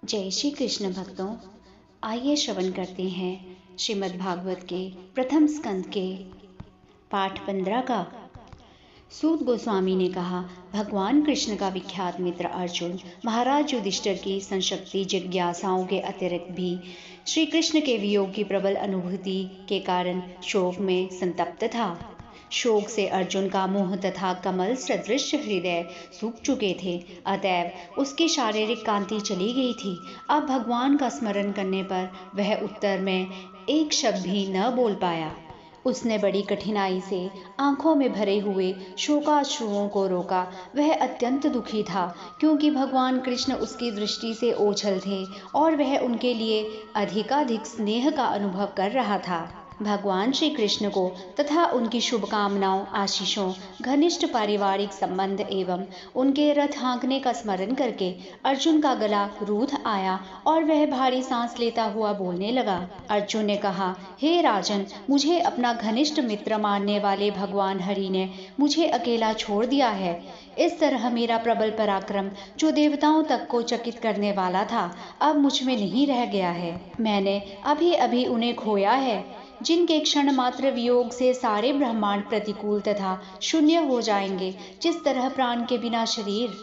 जय श्री कृष्ण भक्तों, आइए श्रवण करते हैं श्रीमद् भागवत के प्रथम स्कंद के पाठ 15 का। सूत गोस्वामी ने कहा, भगवान कृष्ण का विख्यात मित्र अर्जुन महाराज युधिष्ठिर की संशक्ति जिज्ञासाओं के अतिरिक्त भी श्री कृष्ण के वियोग की प्रबल अनुभूति के कारण शोक में संतप्त था। शोक से अर्जुन का मुंह तथा कमल सदृश हृदय सूख चुके थे, अतएव उसकी शारीरिक कांति चली गई थी। अब भगवान का स्मरण करने पर वह उत्तर में एक शब्द भी न बोल पाया। उसने बड़ी कठिनाई से आंखों में भरे हुए शोकाश्रुओं को रोका। वह अत्यंत दुखी था, क्योंकि भगवान कृष्ण उसकी दृष्टि से ओझल थे और वह उनके लिए अधिकाधिक स्नेह का अनुभव कर रहा था। भगवान श्री कृष्ण को तथा उनकी शुभकामनाओं, आशीषों, घनिष्ठ पारिवारिक संबंध एवं उनके रथ हाँकने का स्मरण करके अर्जुन का गला रूंध आया और वह भारी सांस लेता हुआ बोलने लगा। अर्जुन ने कहा, हे राजन, मुझे अपना घनिष्ठ मित्र मानने वाले भगवान हरि ने मुझे अकेला छोड़ दिया है। इस तरह मेरा प्रबल पराक्रम, जो देवताओं तक को चकित करने वाला था, अब मुझ में नहीं रह गया है। मैंने अभी अभी उन्हें खोया है, जिनके क्षण मात्र वियोग से सारे ब्रह्मांड प्रतिकूल तथा शून्य हो जाएंगे। जिस तरह प्राण के बिना शरीर,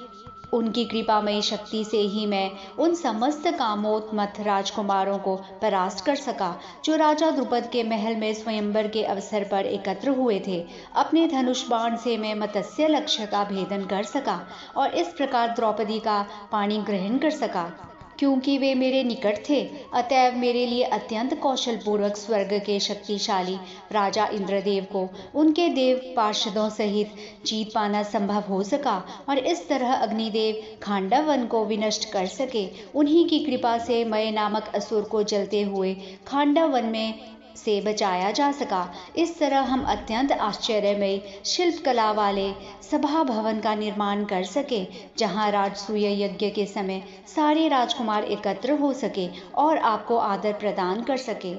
उनकी कृपामयी शक्ति से ही मैं उन समस्त कामोत्मत्त राजकुमारों को परास्त कर सका, जो राजा द्रुपद के महल में स्वयंवर के अवसर पर एकत्र हुए थे। अपने धनुष बाण से मैं मत्स्य लक्ष्य का भेदन कर सका और इस प्रकार द्रौपदी का पाणी ग्रहण कर सका। क्योंकि वे मेरे निकट थे, अतएव मेरे लिए अत्यंत कौशल पूर्वक स्वर्ग के शक्तिशाली राजा इंद्रदेव को उनके देव पार्षदों सहित जीत पाना संभव हो सका और इस तरह अग्निदेव खांडव वन को विनष्ट कर सके। उन्हीं की कृपा से मय नामक असुर को जलते हुए खांडव वन में से बचाया जा सका। इस तरह हम अत्यंत आश्चर्यमय शिल्प कला वाले सभा भवन का निर्माण कर सके, जहां राजसूय यज्ञ के समय सारे राजकुमार एकत्र हो सके और आपको आदर प्रदान कर सके।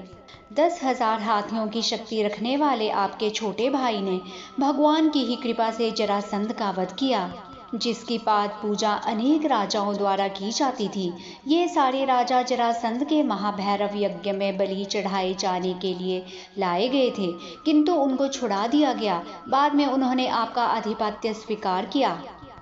10,000 हाथियों की शक्ति रखने वाले आपके छोटे भाई ने भगवान की ही कृपा से जरासंध का वध किया, जिसकी पाद पूजा अनेक राजाओं द्वारा की जाती थी। ये सारे राजा जरासंध के महाभैरव यज्ञ में बलि चढ़ाए जाने के लिए लाए गए थे, किंतु उनको छुड़ा दिया गया। बाद में उन्होंने आपका आधिपत्य स्वीकार किया।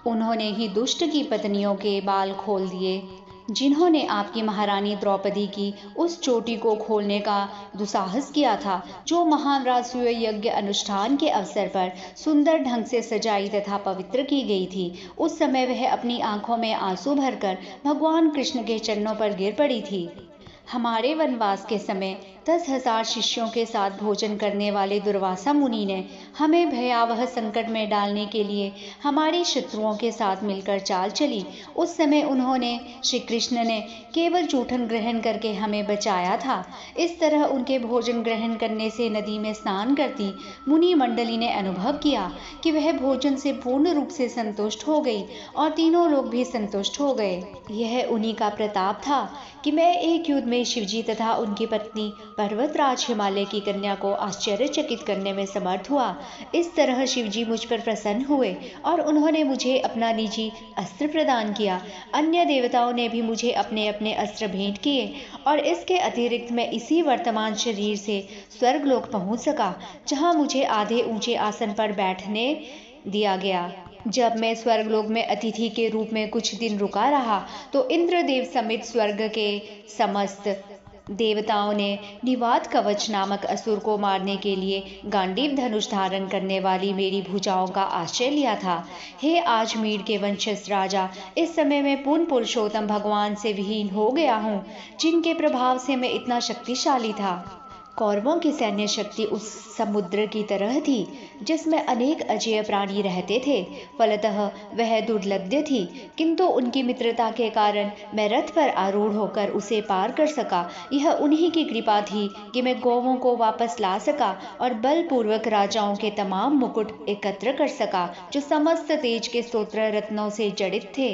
उन्होंने ही दुष्ट की पत्नियों के बाल खोल दिए, जिन्होंने आपकी महारानी द्रौपदी की उस चोटी को खोलने का दुस्साहस किया था, जो महान राजसूय यज्ञ अनुष्ठान के अवसर पर सुंदर ढंग से सजाई तथा पवित्र की गई थी। उस समय वह अपनी आंखों में आंसू भरकर भगवान कृष्ण के चरणों पर गिर पड़ी थी। हमारे वनवास के समय 10,000 शिष्यों के साथ भोजन करने वाले दुर्वासा मुनि ने हमें भयावह संकट में डालने के लिए हमारे शत्रुओं के साथ मिलकर चाल चली। उस समय उन्होंने, श्री कृष्ण ने केवल चूठन ग्रहण करके हमें बचाया था। इस तरह उनके भोजन ग्रहण करने से नदी में स्नान करती मुनि मंडली ने अनुभव किया कि वह भोजन से पूर्ण रूप से संतुष्ट हो गई और तीनों लोग भी संतुष्ट हो गए। यह उन्हीं का प्रताप था कि मैं एक युद्ध में शिवजी तथा उनकी पत्नी पर्वतराज हिमालय की कन्या को आश्चर्यचकित करने में समर्थ हुआ। इस तरह शिवजी मुझ पर प्रसन्न हुए और उन्होंने मुझे अपना निजी अस्त्र प्रदान किया। अन्य देवताओं ने भी मुझे अपने अपने अस्त्र भेंट किए और इसके अतिरिक्त मैं इसी वर्तमान शरीर से स्वर्गलोक पहुंच सका, जहां मुझे आधे ऊंचे आसन पर बैठने दिया गया। जब मैं स्वर्गलोक में अतिथि के रूप में कुछ दिन रुका रहा, तो इंद्रदेव समेत स्वर्ग के समस्त देवताओं ने निवात कवच नामक असुर को मारने के लिए गांडीव धनुष धारण करने वाली मेरी भुजाओं का आश्रय लिया था। हे आजमीर के वंशज राजा, इस समय मैं पूर्ण पुरुषोत्तम भगवान से विहीन हो गया हूँ, जिनके प्रभाव से मैं इतना शक्तिशाली था। कौरवों की सैन्य शक्ति उस समुद्र की तरह थी, जिसमें अनेक अजेय प्राणी रहते थे। फलतः वह दुर्लभ्य थी, किंतु उनकी मित्रता के कारण मैं रथ पर आरूढ़ होकर उसे पार कर सका। यह उन्हीं की कृपा थी कि मैं गौवों को वापस ला सका और बलपूर्वक राजाओं के तमाम मुकुट एकत्र कर सका, जो समस्त तेज के स्तोत्र रत्नों से जड़ित थे।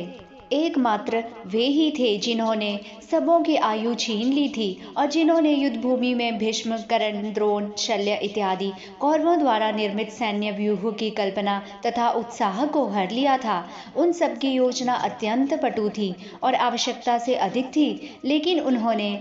एकमात्र वे ही थे जिन्होंने सबों की आयु छीन ली थी और जिन्होंने युद्ध भूमि में भीष्म, कर्ण, द्रोण, शल्य इत्यादि कौरवों द्वारा निर्मित सैन्य व्यूह की कल्पना तथा उत्साह को हर लिया था। उन सब की योजना अत्यंत पटु थी और आवश्यकता से अधिक थी, लेकिन उन्होंने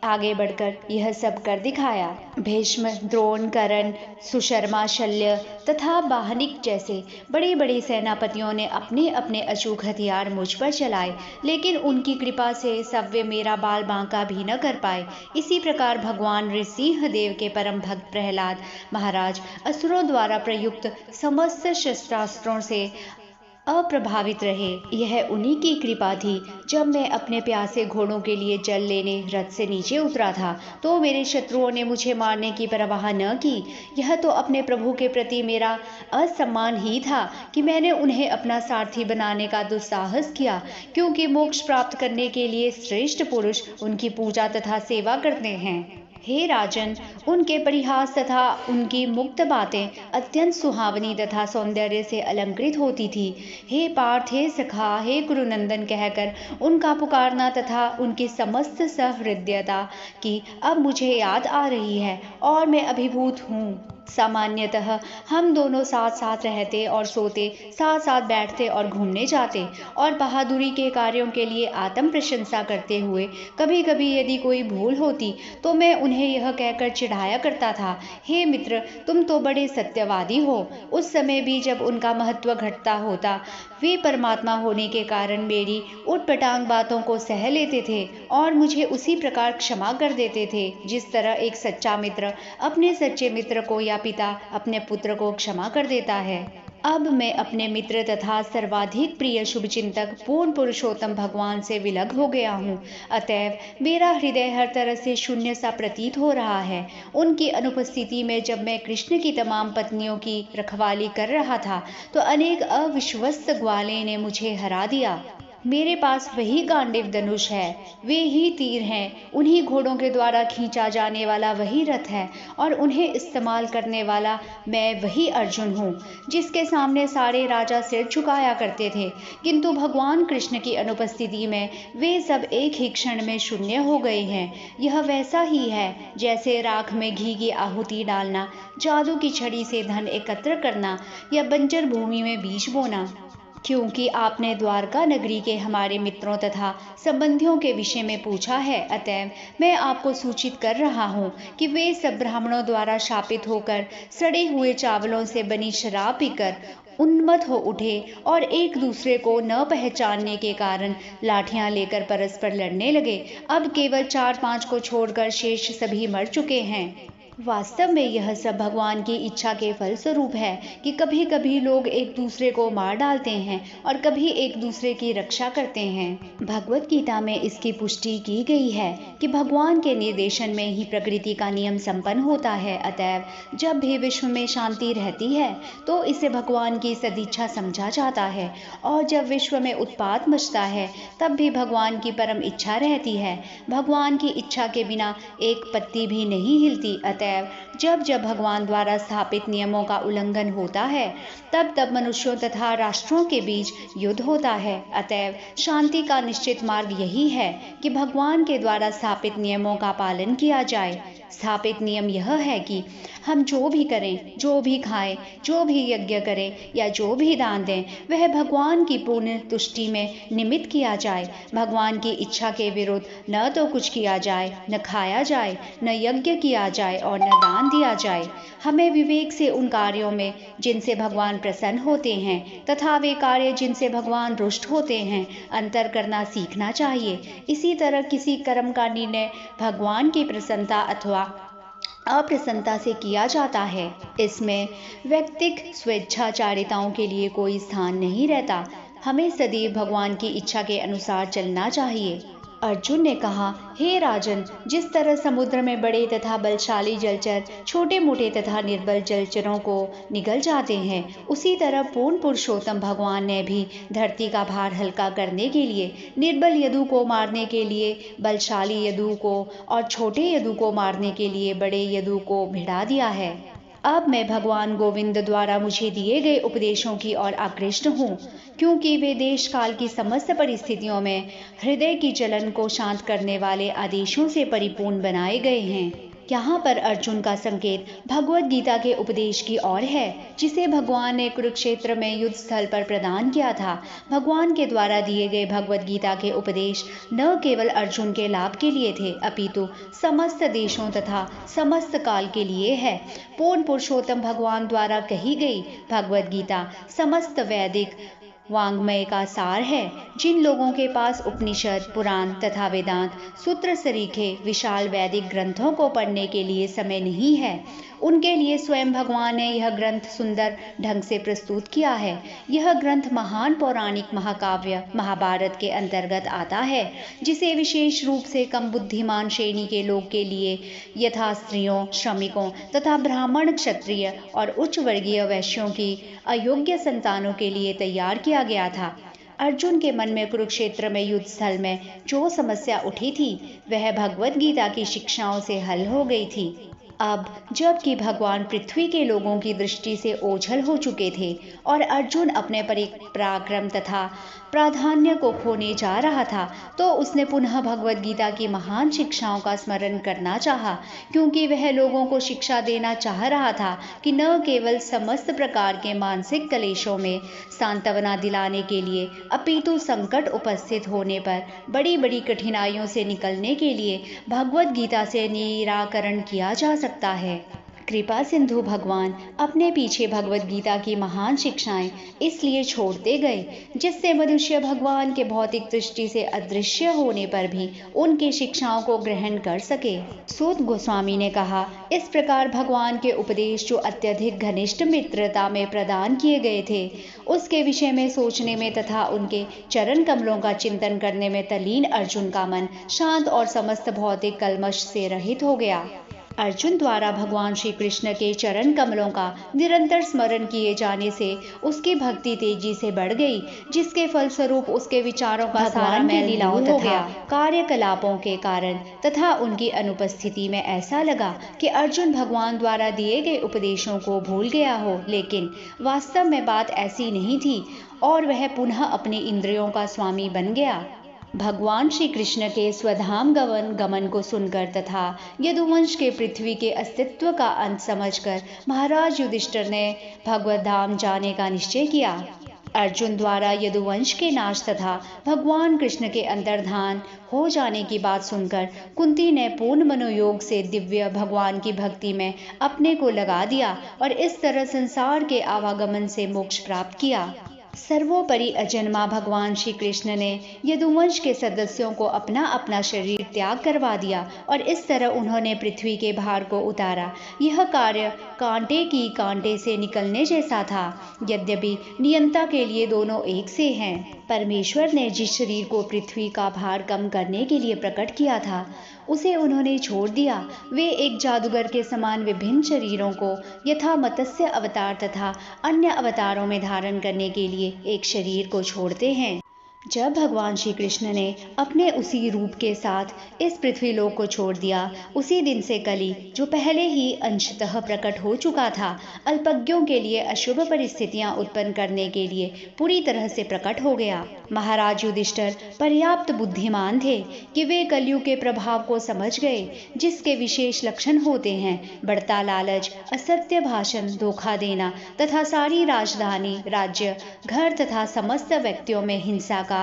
आगे बढ़कर यह सब कर दिखाया। भीष्म, द्रोण, कर्ण, सुशर्मा, शल्य तथा बाहनिक जैसे बड़े बड़े सेनापतियों ने अपने अपने अचूक हथियार मुझ पर चलाए, लेकिन उनकी कृपा से सब वे मेरा बाल बांका भी न कर पाए। इसी प्रकार भगवान नृसिंह देव के परम भक्त प्रहलाद महाराज असुरों द्वारा प्रयुक्त समस्त शस्त्रास्त्रों से अप्रभावित रहे। यह उन्हीं की कृपा थी। जब मैं अपने प्यासे घोड़ों के लिए जल लेने रथ से नीचे उतरा था, तो मेरे शत्रुओं ने मुझे मारने की परवाह न की। यह तो अपने प्रभु के प्रति मेरा असम्मान ही था कि मैंने उन्हें अपना सारथी बनाने का दुस्साहस किया, क्योंकि मोक्ष प्राप्त करने के लिए श्रेष्ठ पुरुष उनकी पूजा तथा सेवा करते हैं। हे राजन, उनके परिहास तथा उनकी मुक्त बातें अत्यंत सुहावनी तथा सौंदर्य से अलंकृत होती थी। हे पार्थ, हे सखा, हे कुरुनंदन कहकर उनका पुकारना तथा उनकी समस्त सहृदयता की अब मुझे याद आ रही है और मैं अभिभूत हूँ। सामान्यतः हम दोनों साथ साथ रहते और सोते, साथ साथ बैठते और घूमने जाते और बहादुरी के कार्यों के लिए आत्म प्रशंसा करते हुए कभी कभी यदि कोई भूल होती तो मैं उन्हें यह कहकर चिढ़ाया करता था, हे मित्र, तुम तो बड़े सत्यवादी हो। उस समय भी जब उनका महत्व घटता होता, वे परमात्मा होने के कारण मेरी उटपटांग बातों को सह लेते थे और मुझे उसी प्रकार क्षमा कर देते थे जिस तरह एक सच्चा मित्र अपने सच्चे मित्र को या पिता अपने पुत्र को क्षमा कर देता है। अब मैं अपने मित्र तथा सर्वाधिक प्रिय शुभचिंतक पूर्ण पुरुषोत्तम भगवान से विलग हो गया हूँ। अतएव मेरा हृदय हर तरह से शून्य सा प्रतीत हो रहा है। उनकी अनुपस्थिति में जब मैं कृष्ण की तमाम पत्नियों की रखवाली कर रहा था, तो अनेक अविश्वस्त ग्वाले ने मुझे हरा दिया। मेरे पास वही गांडीव धनुष है, वे ही तीर हैं, उन्हीं घोड़ों के द्वारा खींचा जाने वाला वही रथ है और उन्हें इस्तेमाल करने वाला मैं वही अर्जुन हूँ जिसके सामने सारे राजा सिर झुकाया करते थे। किंतु भगवान कृष्ण की अनुपस्थिति में वे सब एक ही क्षण में शून्य हो गए हैं। यह वैसा ही है जैसे राख में घी की आहुति डालना, जादू की छड़ी से धन एकत्र करना या बंजर भूमि में बीज बोना। क्योंकि आपने द्वारका नगरी के हमारे मित्रों तथा संबंधियों के विषय में पूछा है, अतएव मैं आपको सूचित कर रहा हूँ कि वे सब ब्राह्मणों द्वारा शापित होकर सड़े हुए चावलों से बनी शराब पीकर उन्मत्त हो उठे और एक दूसरे को न पहचानने के कारण लाठियां लेकर परस्पर लड़ने लगे। अब केवल 4-5 को छोड़कर शेष सभी मर चुके हैं। वास्तव में यह सब भगवान की इच्छा के फलस्वरूप है कि कभी कभी लोग एक दूसरे को मार डालते हैं और कभी एक दूसरे की रक्षा करते हैं। भगवत गीता में इसकी पुष्टि की गई है कि भगवान के निर्देशन में ही प्रकृति का नियम संपन्न होता है। अतएव जब भी विश्व में शांति रहती है तो इसे भगवान की सदिच्छा समझा जाता है, और जब विश्व में उत्पात मचता है तब भी भगवान की परम इच्छा रहती है। भगवान की इच्छा के बिना एक पत्ती भी नहीं हिलती। अतएव जब जब भगवान द्वारा स्थापित नियमों का उल्लंघन होता है, तब तब मनुष्यों तथा राष्ट्रों के बीच युद्ध होता है। अतएव शांति का निश्चित मार्ग यही है कि भगवान के द्वारा स्थापित नियमों का पालन किया जाए। स्थापित नियम यह है कि हम जो भी करें, जो भी खाएं, जो भी यज्ञ करें या जो भी दान दें, वह भगवान की पूर्ण तुष्टि में निमित्त किया जाए। भगवान की इच्छा के विरुद्ध न तो कुछ किया जाए, न खाया जाए, न यज्ञ किया जाए और न दान दिया जाए। हमें विवेक से उन कार्यों में जिनसे भगवान प्रसन्न होते हैं तथा वे कार्य जिनसे भगवान रुष्ट होते हैं अंतर करना सीखना चाहिए। इसी तरह किसी कर्म का निर्णय भगवान की प्रसन्नता अथवा अप्रसन्नता से किया जाता है। इसमें व्यक्तिक स्वेच्छाचारिताओं के लिए कोई स्थान नहीं रहता। हमें सदैव भगवान की इच्छा के अनुसार चलना चाहिए। अर्जुन ने कहा, हे राजन, जिस तरह समुद्र में बड़े तथा बलशाली जलचर छोटे मोटे तथा निर्बल जलचरों को निगल जाते हैं, उसी तरह पूर्ण पुरुषोत्तम भगवान ने भी धरती का भार हल्का करने के लिए निर्बल यदु को मारने के लिए बलशाली यदु को और छोटे यदु को मारने के लिए बड़े यदु को भिड़ा दिया है। अब मैं भगवान गोविंद द्वारा मुझे दिए गए उपदेशों की ओर आकृष्ट हूँ, क्योंकि वे देश काल की समस्त परिस्थितियों में हृदय की जलन को शांत करने वाले आदेशों से परिपूर्ण बनाए गए हैं। यहाँ पर अर्जुन का संकेत भगवत गीता के उपदेश की ओर है, जिसे भगवान ने कुरुक्षेत्र में युद्ध स्थल पर प्रदान किया था। भगवान के द्वारा दिए गए भगवत गीता के उपदेश न केवल अर्जुन के लाभ के लिए थे, अपितु समस्त देशों तथा समस्त काल के लिए है। पूर्ण पुरुषोत्तम भगवान द्वारा कही गई भगवत गीता समस्त वैदिक वाङ्मय का सार है। जिन लोगों के पास उपनिषद, पुराण तथा वेदांत सूत्र सरीखे विशाल वैदिक ग्रंथों को पढ़ने के लिए समय नहीं है, उनके लिए स्वयं भगवान ने यह ग्रंथ सुंदर ढंग से प्रस्तुत किया है। यह ग्रंथ महान पौराणिक महाकाव्य महाभारत के अंतर्गत आता है, जिसे विशेष रूप से कम बुद्धिमान श्रेणी के लोग के लिए यथा स्त्रियों, श्रमिकों तथा ब्राह्मण, क्षत्रिय और उच्च वर्गीय वैश्यों की अयोग्य संतानों के लिए तैयार किया गया था। अर्जुन के मन में कुरुक्षेत्र में युद्ध स्थल में जो समस्या उठी थी, वह भगवत गीता की शिक्षाओं से हल हो गई थी। अब जबकि भगवान पृथ्वी के लोगों की दृष्टि से ओझल हो चुके थे और अर्जुन अपने पराक्रम तथा प्राधान्य को खोने जा रहा था, तो उसने पुनः भगवत गीता की महान शिक्षाओं का स्मरण करना चाहा, क्योंकि वह लोगों को शिक्षा देना चाह रहा था कि न केवल समस्त प्रकार के मानसिक कलेशों में सांत्वना दिलाने के लिए, अपितु संकट उपस्थित होने पर बड़ी बड़ी कठिनाइयों से निकलने के लिए भगवत गीता से निराकरण किया जा सकता है। कृपा सिंधु भगवान अपने पीछे भगवत गीता की महान शिक्षाएं इसलिए छोड़ते गए, जिससे मनुष्य भगवान के भौतिक दृष्टि से अदृश्य होने पर भी उनकी शिक्षाओं को ग्रहण कर सके। सूत गोस्वामी ने कहा, इस प्रकार भगवान के उपदेश जो अत्यधिक घनिष्ठ मित्रता में प्रदान किए गए थे, उसके विषय में सोचने में तथा उनके चरण कमलों का चिंतन करने में तल्लीन अर्जुन का मन शांत और समस्त भौतिक कल्मश से रहित हो गया। अर्जुन द्वारा भगवान श्री कृष्ण के चरण कमलों का निरंतर स्मरण किए जाने से उसकी भक्ति तेजी से बढ़ गई, जिसके फलस्वरूप उसके विचारों का सारा मैल लीलाओं तथा कार्यकलापों के कारण तथा उनकी अनुपस्थिति में ऐसा लगा कि अर्जुन भगवान द्वारा दिए गए उपदेशों को भूल गया हो। लेकिन वास्तव में बात ऐसी नहीं थी और वह पुनः अपनी इंद्रियों का स्वामी बन गया। भगवान श्री कृष्ण के स्वधाम गमन को सुनकर तथा यदुवंश के पृथ्वी के अस्तित्व का अंत समझकर महाराज युधिष्ठिर ने भगवत धाम जाने का निश्चय किया। अर्जुन द्वारा यदुवंश के नाश तथा भगवान कृष्ण के अंतर्धान हो जाने की बात सुनकर कुंती ने पूर्ण मनोयोग से दिव्य भगवान की भक्ति में अपने को लगा दिया और इस तरह संसार के आवागमन से मोक्ष प्राप्त किया। सर्वोपरि अजन्मा भगवान श्री कृष्ण ने यदुवंश के सदस्यों को अपना अपना शरीर त्याग करवा दिया और इस तरह उन्होंने पृथ्वी के भार को उतारा। यह कार्य कांटे की कांटे से निकलने जैसा था, यद्यपि नियंता के लिए दोनों एक से हैं। परमेश्वर ने जिस शरीर को पृथ्वी का भार कम करने के लिए प्रकट किया था, उसे उन्होंने छोड़ दिया। वे एक जादूगर के समान विभिन्न शरीरों को यथा मत्स्य अवतार तथा अन्य अवतारों में धारण करने के लिए एक शरीर को छोड़ते हैं। जब भगवान श्री कृष्ण ने अपने उसी रूप के साथ इस पृथ्वी लोक को छोड़ दिया, उसी दिन से कली, जो पहले ही अंशतः प्रकट हो चुका था, अल्पज्ञों के लिए अशुभ परिस्थितियां उत्पन्न करने के लिए पूरी तरह से प्रकट हो गया। महाराज युधिष्ठिर पर्याप्त बुद्धिमान थे कि वे कलयुग के प्रभाव को समझ गए, जिसके विशेष लक्षण होते हैं बढ़ता लालच, असत्य भाषण, धोखा देना तथा सारी राजधानी, राज्य, घर तथा समस्त व्यक्तियों में हिंसा का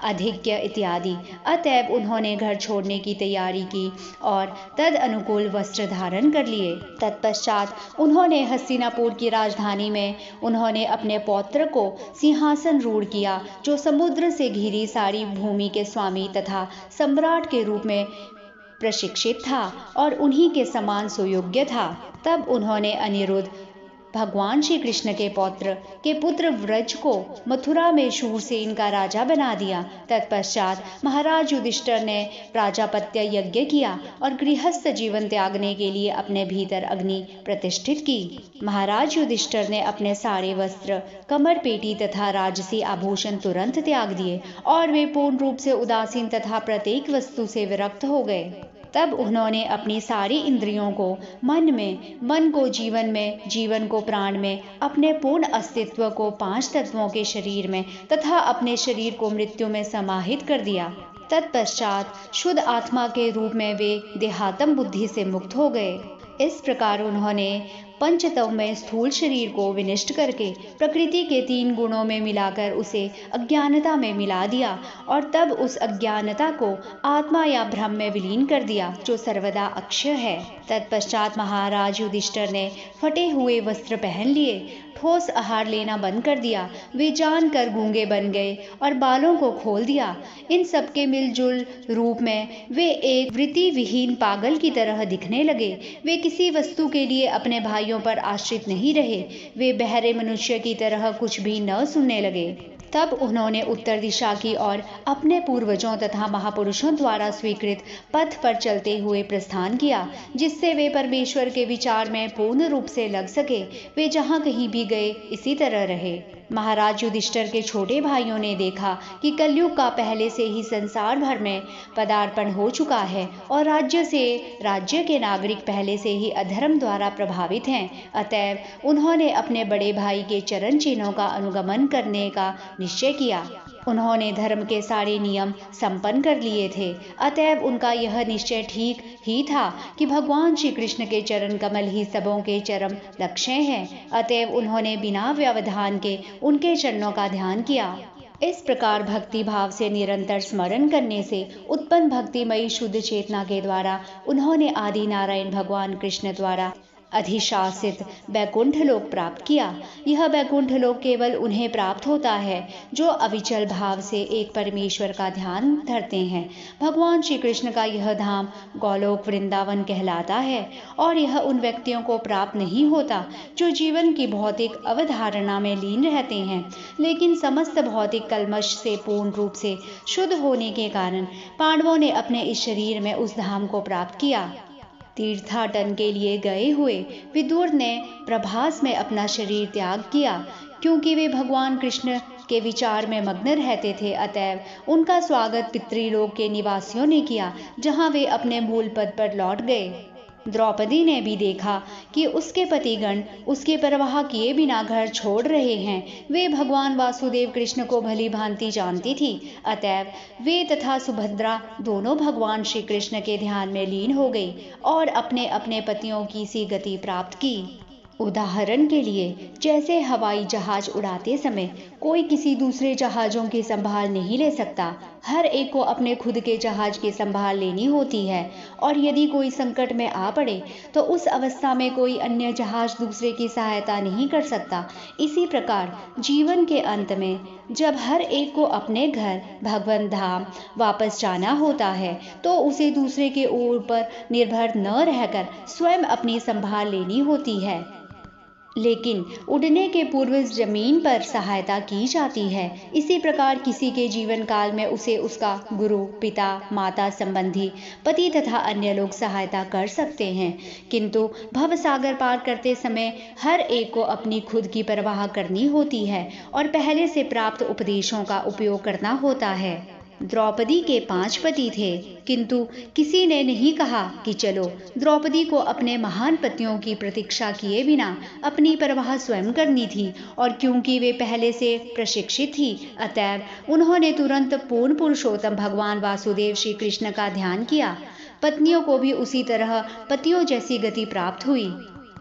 आधिक्य इत्यादि। अतएव उन्होंने घर छोड़ने की तैयारी की और तद अनुकूल वस्त्र धारण कर लिए। तत्पश्चात उन्होंने हस्तिनापुर की राजधानी में उन्होंने अपने पौत्र को सिंहासन रूढ़ किया, जो समुद्र से घिरी सारी भूमि के स्वामी तथा सम्राट के रूप में प्रशिक्षित था और उन्हीं के समान सुयोग्य था। तब उन्होंने अनिरुद्ध भगवान श्री कृष्ण के पुत्र व्रज को मथुरा में शूरसेन का राजा बना दिया। तत्पश्चात महाराज युधिष्ठिर ने प्राजापत्य यज्ञ किया और गृहस्थ जीवन त्यागने के लिए अपने भीतर अग्नि प्रतिष्ठित की। महाराज युधिष्ठिर ने अपने सारे वस्त्र, कमर पेटी तथा राजसी आभूषण तुरंत त्याग दिए और वे पूर्ण रूप से उदासीन तथा प्रत्येक वस्तु से विरक्त हो गए। तब उन्होंने अपनी सारी इंद्रियों को मन में, मन को जीवन में, जीवन को प्राण में, अपने पूर्ण अस्तित्व को 5 तत्वों के शरीर में तथा अपने शरीर को मृत्यु में समाहित कर दिया। तत्पश्चात शुद्ध आत्मा के रूप में वे देहात्म बुद्धि से मुक्त हो गए। इस प्रकार उन्होंने पंचतत्व में स्थूल शरीर को विनष्ट करके प्रकृति के 3 गुणों में मिलाकर उसे अज्ञानता में मिला दिया और तब उस अज्ञानता को आत्मा या ब्रह्म में विलीन कर दिया जो सर्वदा अक्षय है। तत्पश्चात महाराज युधिष्ठिर ने फटे हुए वस्त्र पहन लिए, ठोस आहार लेना बंद कर दिया, वे जानकर गूंगे बन गए और बालों को खोल दिया। इन सबके मिलजुल रूप में वे एक वृत्ति विहीन पागल की तरह दिखने लगे। वे किसी वस्तु के लिए अपने भाइयों पर आश्रित नहीं रहे, वे बहरे मनुष्य की तरह कुछ भी न सुनने लगे। तब उन्होंने उत्तर दिशा की ओर अपने पूर्वजों तथा महापुरुषों द्वारा स्वीकृत पथ पर चलते हुए प्रस्थान किया, जिससे वे परमेश्वर के विचार में पूर्ण रूप से लग सके। वे जहाँ कहीं भी गए इसी तरह रहे। महाराज युधिष्ठिर के छोटे भाइयों ने देखा कि कलयुग का पहले से ही संसार भर में पदार्पण हो चुका है और राज्य के नागरिक पहले से ही अधर्म द्वारा प्रभावित हैं। अतएव उन्होंने अपने बड़े भाई के चरण चिन्हों का अनुगमन करने का निश्चय किया। उन्होंने धर्म के सारे नियम संपन्न कर लिए थे। अतएव उनका यह निश्चय ठीक ही था कि भगवान श्री कृष्ण के चरण कमल ही सबों के चरम लक्ष्य हैं। अतएव उन्होंने बिना व्यवधान के उनके चरणों का ध्यान किया। इस प्रकार भक्ति भाव से निरंतर स्मरण करने से उत्पन्न भक्तिमयी शुद्ध चेतना के द्वारा उन्होंने आदि नारायण भगवान कृष्ण द्वारा अधिशासित बैकुंठ लोक प्राप्त किया। यह बैकुंठ लोक केवल उन्हें प्राप्त होता है जो अविचल भाव से एक परमेश्वर का ध्यान धरते हैं। भगवान श्री कृष्ण का यह धाम गोलोक वृंदावन कहलाता है और यह उन व्यक्तियों को प्राप्त नहीं होता जो जीवन की भौतिक अवधारणा में लीन रहते हैं, लेकिन समस्त भौतिक कल्मश से पूर्ण रूप से शुद्ध होने के कारण पांडवों ने अपने इस शरीर में उस धाम को प्राप्त किया। तीर्थाटन के लिए गए हुए विदुर ने प्रभास में अपना शरीर त्याग किया, क्योंकि वे भगवान कृष्ण के विचार में मग्न रहते थे। अतएव उनका स्वागत पितृलोक के निवासियों ने किया, जहां वे अपने मूल पद पर लौट गए। द्रौपदी ने भी देखा कि उसके पतिगण उसके परवाह किए बिना घर छोड़ रहे हैं। वे भगवान वासुदेव कृष्ण को भली भांति जानती थी। अतएव वे तथा सुभद्रा दोनों भगवान श्री कृष्ण के ध्यान में लीन हो गई और अपने अपने पतियों की सी गति प्राप्त की। उदाहरण के लिए, जैसे हवाई जहाज उड़ाते समय कोई किसी दूसरे जहाजों की संभाल नहीं ले सकता, हर एक को अपने खुद के जहाज की संभाल लेनी होती है और यदि कोई संकट में आ पड़े तो उस अवस्था में कोई अन्य जहाज दूसरे की सहायता नहीं कर सकता। इसी प्रकार जीवन के अंत में जब हर एक को अपने घर भगवंत धाम वापस जाना होता है तो उसे दूसरे के ऊपर निर्भर न रहकर स्वयं अपनी संभाल लेनी होती है। लेकिन उड़ने के पूर्व जमीन पर सहायता की जाती है। इसी प्रकार किसी के जीवन काल में उसे उसका गुरु, पिता, माता संबंधी, पति तथा अन्य लोग सहायता कर सकते हैं, किंतु भव सागर पार करते समय हर एक को अपनी खुद की परवाह करनी होती है और पहले से प्राप्त उपदेशों का उपयोग करना होता है। द्रौपदी के 5 पति थे, किंतु किसी ने नहीं कहा कि चलो द्रौपदी को अपने महान पतियों की प्रतीक्षा किए बिना अपनी परवाह स्वयं करनी थी, और क्योंकि वे पहले से प्रशिक्षित थी अतएव उन्होंने तुरंत पूर्ण पुरुषोत्तम भगवान वासुदेव श्री कृष्ण का ध्यान किया। पत्नियों को भी उसी तरह पतियों जैसी गति प्राप्त हुई,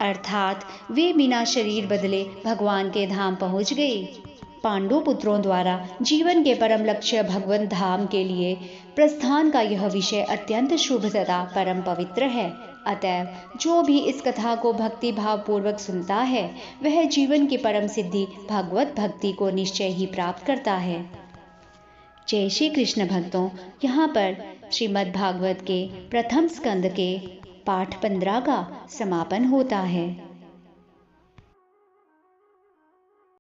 अर्थात वे बिना शरीर बदले भगवान के धाम पहुंच गई। पांडु पुत्रों द्वारा जीवन के परम लक्ष्य भगवंत धाम के लिए प्रस्थान का यह विषय अत्यंत शुभ तथा परम पवित्र है। अतएव जो भी इस कथा को भक्ति भाव पूर्वक सुनता है वह जीवन की परम सिद्धि भगवत भक्ति को निश्चय ही प्राप्त करता है। जय श्री कृष्ण भक्तों, यहाँ पर श्रीमद् भागवत के प्रथम स्कंद के पाठ 15 का समापन होता है।